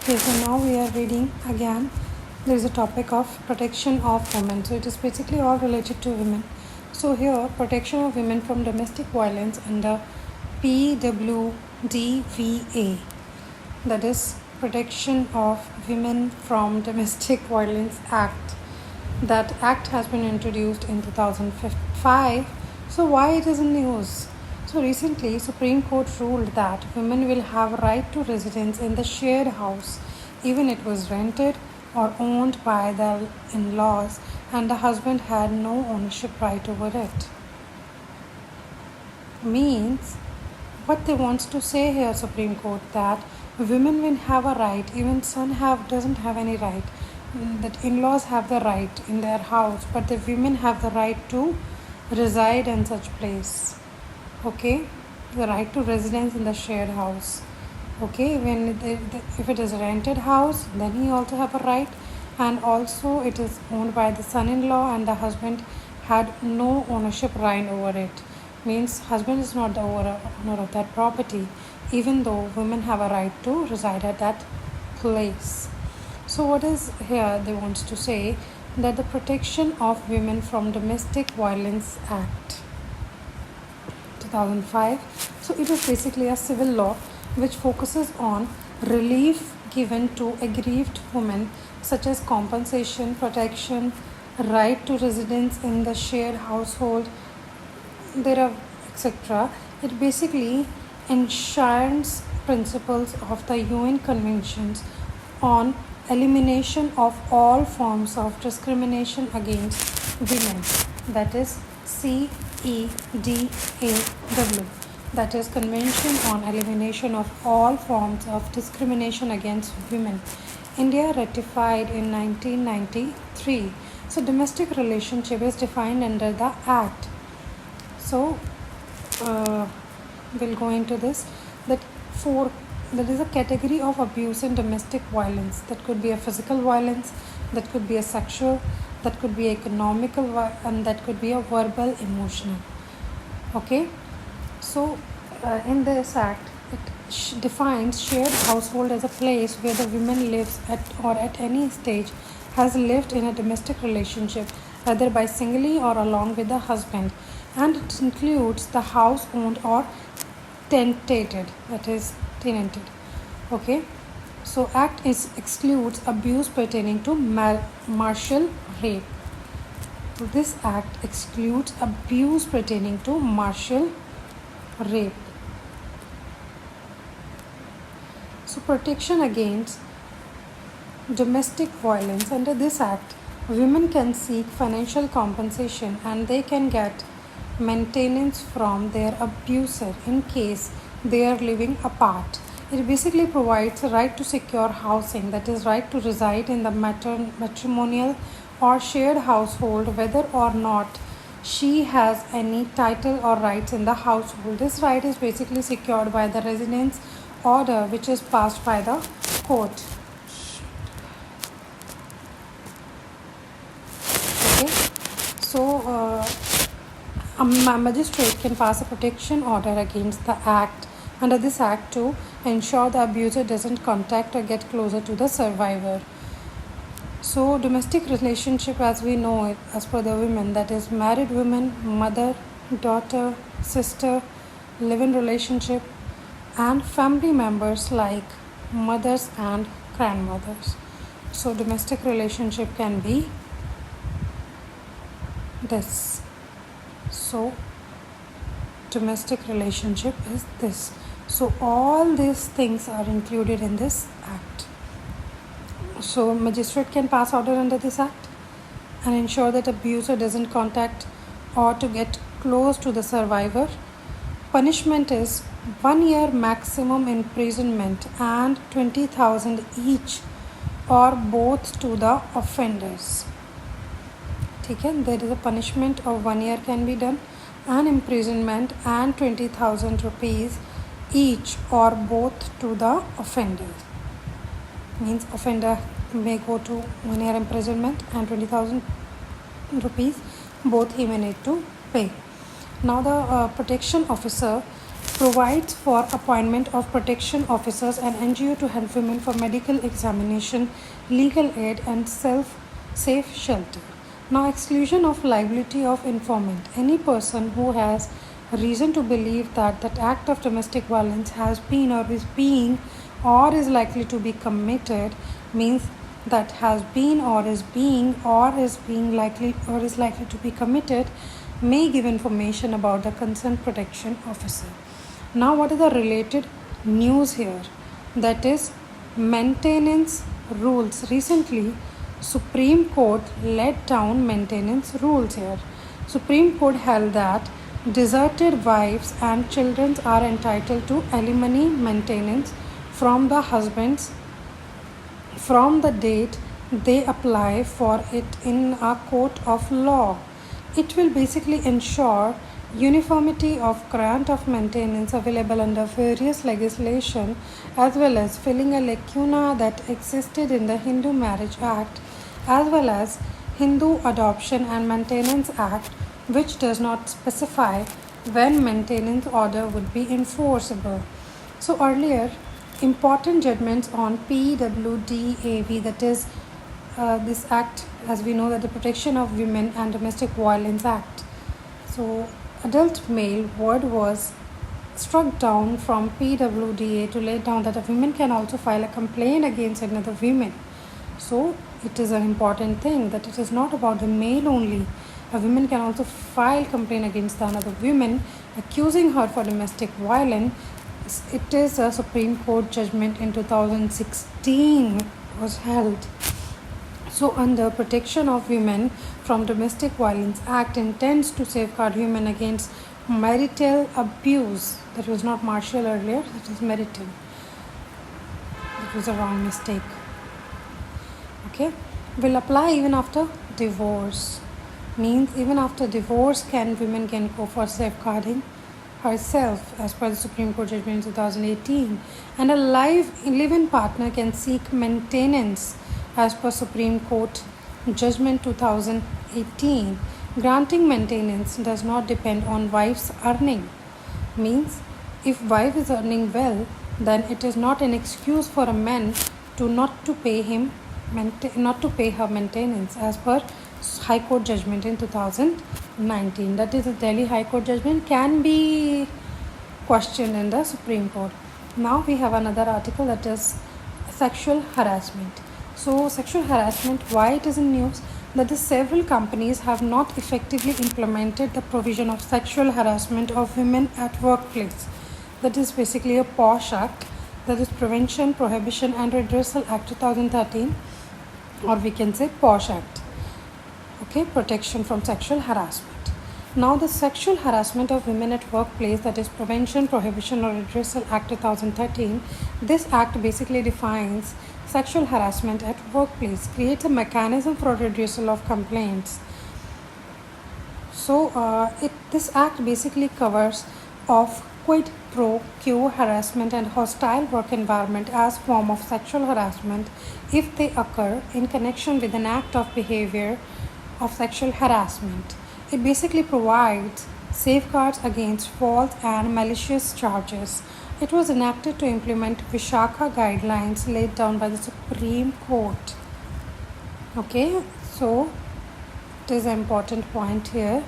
Okay, so now we are reading again. There is a topic of protection of women. So it is basically all related to women. So here, protection of women from domestic violence under PWDVA. That is Protection of Women from Domestic Violence Act. That act has been introduced in 2005. So why it is in news? So recently, Supreme Court ruled that women will have right to residence in the shared house, even it was rented or owned by their in-laws, and the husband had no ownership right over it. Means, what they wants to say here, Supreme Court, that women will have a right, even son doesn't have any right. That in-laws have the right in their house, but the women have the right to reside in such place. Okay, the right to residence in the shared house. Okay, if it is a rented house, then he also have a right, and also it is owned by the son-in-law, and the husband had no ownership right over it. Means husband is not the owner of that property, even though women have a right to reside at that place. So what is here they want to say that the Protection of Women from Domestic Violence Act 2005. So it is basically a civil law which focuses on relief given to aggrieved women, such as compensation, protection, right to residence in the shared household, there are etc. It basically enshrines principles of the UN Conventions on elimination of all forms of discrimination against women, that is CEDAW, that is Convention on Elimination of All Forms of Discrimination Against Women. India ratified in 1993. So domestic relationship is defined under the Act. So we'll go into this. That is a category of abuse and domestic violence. That could be a physical violence, that could be a sexual, that could be economical, and that could be a verbal, emotional. Okay, so in this act, it defines shared household as a place where the woman lives at or at any stage has lived in a domestic relationship, either by singly or along with the husband, and it includes the house owned or tenanted, that is tenanted. Okay, so act excludes abuse pertaining to martial rape. This act excludes abuse pertaining to martial rape. So protection against domestic violence under this act, women can seek financial compensation and they can get maintenance from their abuser in case they are living apart. It basically provides a right to secure housing, that is right to reside in the matrimonial or shared household whether or not she has any title or rights in the household. This right is basically secured by the residence order which is passed by the court. Okay, so a magistrate can pass a protection order against the act under this act to ensure the abuser doesn't contact or get closer to the survivor. So domestic relationship as we know it as per the women, that is married women, mother, daughter, sister, live-in relationship, and family members like mothers and grandmothers. So domestic relationship can be this. So domestic relationship is this. So all these things are included in this act. So magistrate can pass order under this act and ensure that abuser doesn't contact or to get close to the survivor. Punishment is 1 year maximum imprisonment and 20,000 each or both to the offenders. Okay, there is a punishment of 1 year can be done and imprisonment and 20,000 rupees each or both to the offender. Means offender may go to 1 year imprisonment and 20,000 rupees, both he may need to pay. Now the protection officer provides for appointment of protection officers and NGO to help women for medical examination, legal aid, and safe shelter. Now, exclusion of liability of informant. Any person who has reason to believe that that act of domestic violence has been or is being or is likely to be committed means that has been or is being likely or is likely to be committed may give information about the concerned protection officer. Now, what is the related news here? That is maintenance rules. Recently, Supreme Court let down maintenance rules here. Supreme Court held that deserted wives and children are entitled to alimony maintenance from the husbands from the date they apply for it in a court of law. It will basically ensure uniformity of grant of maintenance available under various legislation as well as filling a lacuna that existed in the Hindu Marriage Act as well as Hindu Adoption and Maintenance Act, which does not specify when maintenance order would be enforceable. So earlier, important judgments on PWDAV, that is this act, as we know, that the Protection of Women and Domestic Violence Act. So adult male word was struck down from PWDA to lay down that a woman can also file a complaint against another woman. So it is an important thing that it is not about the male only. A woman can also file complaint against another woman accusing her for domestic violence. It is a Supreme Court judgment in 2016 was held. So under Protection of Women from Domestic Violence Act intends to safeguard women against marital abuse. That was not martial earlier, that is marital. That was a wrong mistake. Okay, will apply even after divorce. Means even after divorce women can go for safeguarding herself as per the Supreme Court judgment in 2018, and a live-in partner can seek maintenance as per Supreme Court judgment 2018. Granting maintenance does not depend on wife's earning. Means if wife is earning well, then it is not an excuse for a man to not to pay her maintenance as per High Court judgment in 2019. That is, the Delhi High Court judgment can be questioned in the Supreme Court. Now we have another article, that is sexual harassment. So sexual harassment, why it is in news? That is, several companies have not effectively implemented the provision of sexual harassment of women at workplace. That is basically a POSH Act, that is Prevention, Prohibition and Redressal Act 2013, or we can say POSH Act. Okay, protection from sexual harassment. Now the Sexual Harassment of Women at Workplace, that is Prevention, Prohibition or Redressal Act 2013. This act basically defines sexual harassment at workplace, creates a mechanism for redressal of complaints. So this act basically covers of quid pro quo harassment and hostile work environment as form of sexual harassment if they occur in connection with an act of behavior of sexual harassment. It basically provides safeguards against false and malicious charges. It was enacted to implement Vishakha guidelines laid down by the Supreme Court. Okay, so it is an important point here.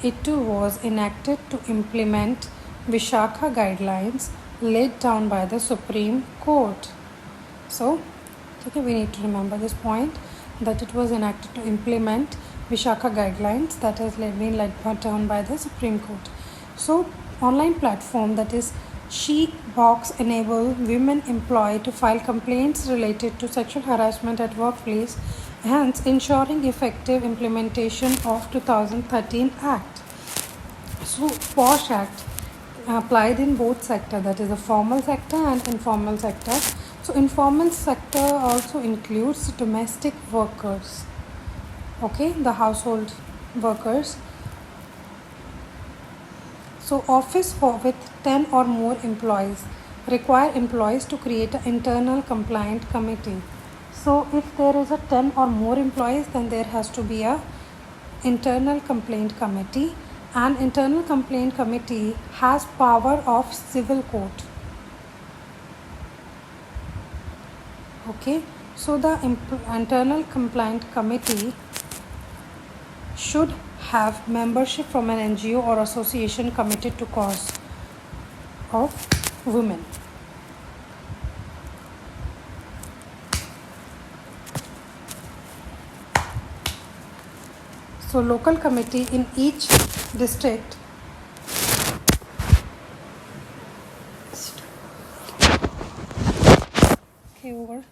It too was enacted to implement Vishakha guidelines laid down by the Supreme Court. So, okay, we need to remember this point, that it was enacted to implement Vishakha guidelines that has been laid down by the Supreme Court. So, online platform, that is SheBox, enable women employed to file complaints related to sexual harassment at workplace, hence ensuring effective implementation of 2013 Act. So, POSH Act applied in both sector, that is the formal sector and informal sector. So, informal sector also includes domestic workers. Okay, the household workers. So office with 10 or more employees require employees to create an internal compliant committee. So if there is a 10 or more employees, then there has to be a internal complaint committee An internal complaint committee has power of civil court. Okay, so the internal complaint committee should have membership from an NGO or association committed to cause of women. So local committee in each district okay over